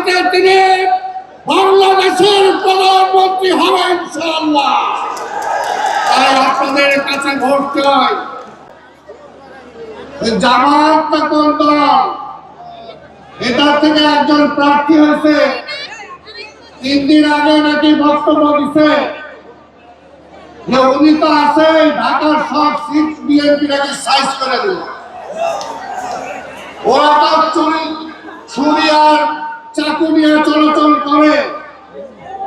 আগামীতে তিনি বাংলাদেশের প্রধানমন্ত্রী হবেন ইনশাআল্লাহ। তাই আপনাদের কাছে ভোট চাই। জামাত না কোন দল, এটা থেকে একজন প্রার্থী হয়েছে, 3 দিন আগে নাকি বক্তব্য দিচ্ছে যে উনি তো আছে ঢাকার সব সিট বিএনপি নাকি সাইজ করে দিল। ওরা তো ছুরি আর চাকু নিয়ে চলাচল করে।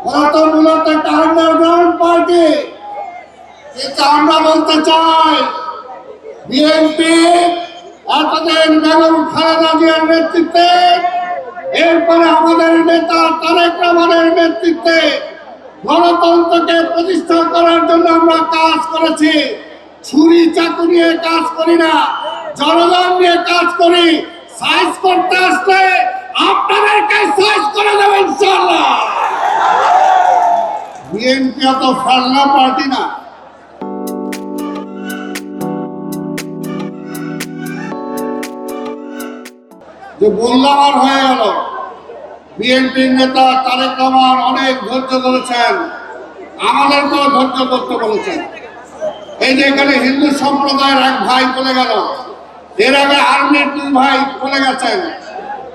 ওরা তো মূলত একটা আন্ডারগ্রাউন্ড পার্টি। কিন্তু আমরা বলতে চাই বিএনপি এতদিন বেগম খালেদা জিয়ার নেতৃত্বে, এরপরে আমাদের নেতা তারেক রহমানের নেতৃত্বে গণতন্ত্রকে প্রতিষ্ঠা করার জন্য আমরা কাজ করেছি। ছুরি চাকু নিয়ে কাজ করি না, জনগণ নিয়ে কাজ করি। সাইজ করতে আসলে আপনাদেরকে সাইজ করে দেবে ইনশাআল্লাহ। বিএনপি এত ফেলনা পার্টি না। যে বললাম আর হয়ে গেল। বিএনপির নেতা তারেক রহমান অনেক ধৈর্য ধরেছেন, আমাদেরকেও ধৈর্য করতে বলেছেন। এই যে এখানে হিন্দু সম্প্রদায়ের এক ভাই চলে গেল, এর আগে আর্মির 2 ভাই চলে গেছেন।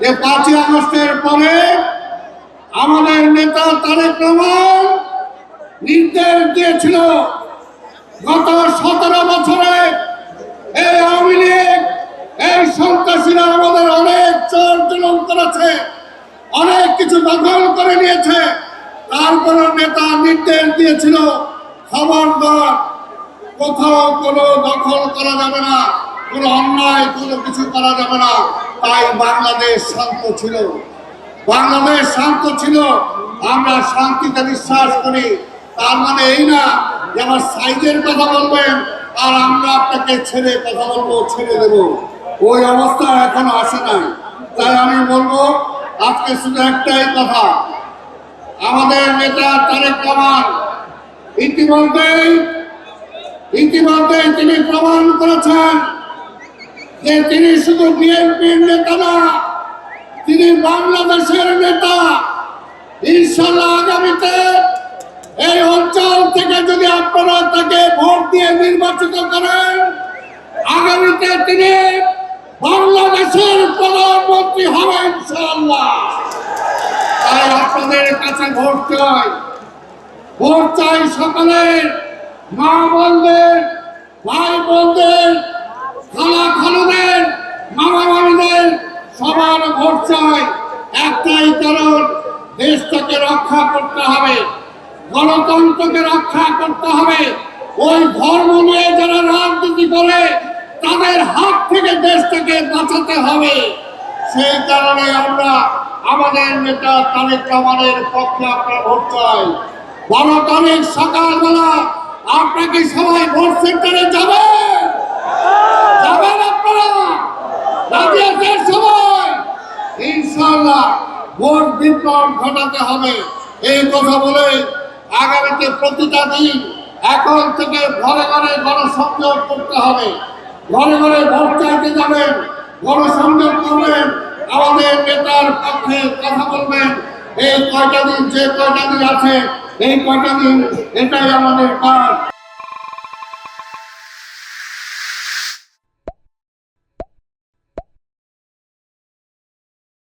যে 5ই আগস্টের পরে আমাদের নেতা তারেক রহমান নির্দেশ দিয়েছিল গত 17 বছরে এই আওয়ামী লীগ, এই সন্ত্রাসীরা আমাদের অনেক চোর জুলুম করেছে, অনেক কিছু দখল করে নিয়েছে। তারপর নেতা নির্দেশ দিয়েছিল খবরদার কোথাও কোনো দখল করা যাবে না, কোনো অন্যায় কোনো কিছু করা যাবে না। তাই বাংলাদেশ শান্ত ছিল। বাংলাদেশ শান্ত ছিল। আমরা শান্তিতে বিশ্বাস করি। তার মানে এই না যে আমার সাইজের কথা বলবেন আর আমরা আপনাকে ছেড়ে কথা বলবো, ছেড়ে দেব। ওই অবস্থা এখনো আসে নাই। তাই আমি বলবো আজকে শুধু একটাই কথা, আমাদের নেতা তারেক রহমান ইতিমধ্যেই তিনি প্রমাণ করেছেন যে তিনি শুধু বিএনপির নেতা না, তিনি বাংলাদেশের নেতা। ইনশাআল্লাহ আগামীতে এই অঞ্চল থেকে যদি আপনারা তাকে ভোট দিয়ে নির্বাচিত করেন, আগামীতে তিনি বাংলাদেশের প্রধানমন্ত্রী হবেন ইনশাআল্লাহ। তাই আপনাদের কাছে ভোট চাই। ভোট চাই সকলের, মা বোনদের, ভাই বোনদের, খালা খালুদের, মামা মামিদের, সবার ভোট চাই। একটাই কারণ, দেশটাকে রক্ষা করতে হবে, গণতন্ত্রকে রক্ষা করতে হবে। ওই ধর্ম নিয়ে যারা রাজনীতি করে তাদের হাত থেকে দেশটাকে বাঁচাতে হবে। সেই কারণে আমরা আমাদের নেতা তারেক রহমানের পক্ষে আপনার ভোট চাই। 12 তারিখ সকালবেলা আপনাকে সবাই ভোট সেন্টারে যাবেন আপনারা? রাজি আছেন সবাই? ইনশাআল্লাহ ভোট বিপ্লব ঘটাতে হবে। এই কথা বলে আগামীতে প্রতিটা দিন এখন থেকে ঘরে ঘরে গণসংযোগ করতে হবে। ঘরে ঘরে ভোট চাইতে যাবেন, গণসংযোগ করবেন, আমাদের নেতার পক্ষে কথা বলবেন। এই কয়টা দিন, যে কয়টা দিন আছে এই কয়টা দিন, এটাই আমাদের কাজ।